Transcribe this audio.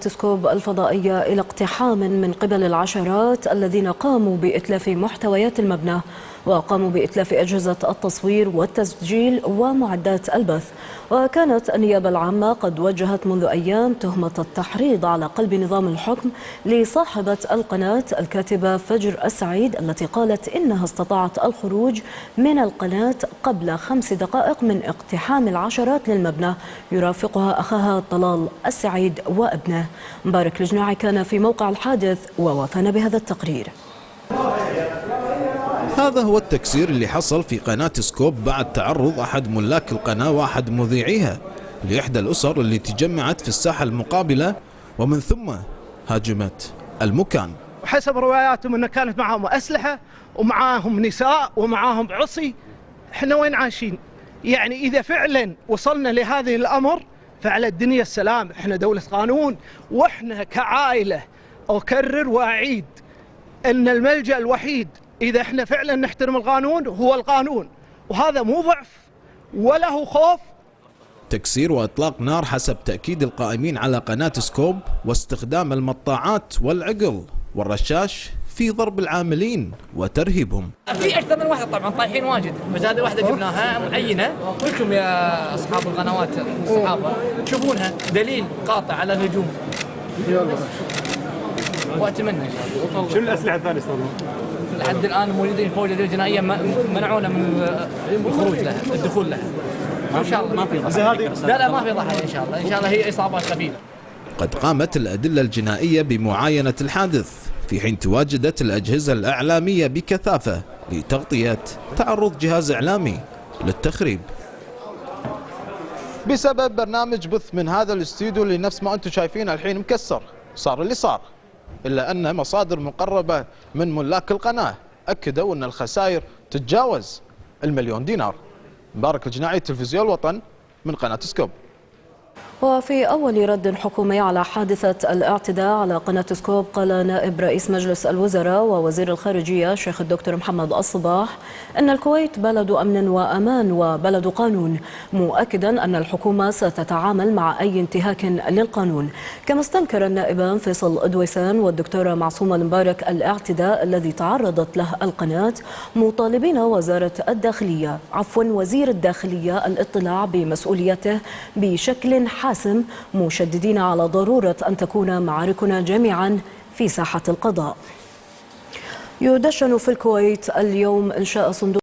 سكوب الفضائية إلى اقتحام من قبل العشرات الذين قاموا بإتلاف محتويات المبنى وقاموا بإتلاف أجهزة التصوير والتسجيل ومعدات البث. وكانت النيابة العامة قد وجهت منذ أيام تهمة التحريض على قلب نظام الحكم لصاحبة القناة الكاتبة فجر السعيد التي قالت إنها استطاعت الخروج من القناة قبل 5 دقائق من اقتحام العشرات للمبنى يرافقها أخاها طلال السعيد وابنه. مبارك الجناعي كان في موقع الحادث ووافانا بهذا التقرير. هذا هو التكسير اللي حصل في قناة سكوب بعد تعرض أحد ملاك القناة وأحد مذيعيها لإحدى الأسر اللي تجمعت في الساحة المقابلة ومن ثم هاجمت المكان. حسب رواياتهم أن كانت معهم أسلحة ومعاهم نساء ومعاهم عصي. احنا وين عايشين؟ يعني إذا فعلا وصلنا لهذه الأمر فعلى الدنيا السلام. احنا دولة قانون، واحنا كعائلة أكرر وأعيد أن الملجأ الوحيد إذا احنا فعلا نحترم القانون هو القانون، وهذا مو ضعف ولا هو خوف. تكسير وإطلاق نار حسب تأكيد القائمين على قناة سكوب، واستخدام المطاعات والعقل والرشاش في ضرب العاملين وترهيبهم. في أكثر من واحد طبعا طايحين واجد، بس هذه واحدة جبناها معينة. كلكم يا أصحاب القنوات الصحافة تشوفونها دليل قاطع على الهجوم. وأتمنى إن شاء الله. شو الأسلحة الثانية استخدموها؟ لحد الآن موجودين فوج الجنائية منعونا من الخروج لها، الدخول لها. إن شاء الله ما في ضحايا. لا ما في ضحايا إن شاء الله، إن شاء الله هي إصابات خفيفة. قد قامت الأدلة الجنائية بمعاينة الحادث في حين تواجدت الأجهزة الإعلامية بكثافة لتغطية تعرض جهاز إعلامي للتخريب بسبب برنامج بث من هذا الاستوديو اللي نفس ما أنتم شايفين الحين مكسر. صار اللي صار، إلا أن مصادر مقربة من ملاك القناة أكدوا أن الخسائر تتجاوز ال1,000,000 دينار. مبارك الجناعي، تلفزيون الوطن، من قناة سكوب. وفي أول رد حكومي على حادثة الاعتداء على قناة سكوب، قال نائب رئيس مجلس الوزراء ووزير الخارجية الشيخ الدكتور محمد الصباح أن الكويت بلد أمن وأمان وبلد قانون، مؤكدا أن الحكومة ستتعامل مع أي انتهاك للقانون. كما استنكر النائبان فيصل أدويسان والدكتورة معصومة المبارك الاعتداء الذي تعرضت له القناة، مطالبين وزير الداخلية الاطلاع بمسؤوليته بشكل حاسم، مشددين على ضرورة أن تكون معاركنا جميعا في ساحة القضاء. يدشن في الكويت اليوم إنشاء صندوق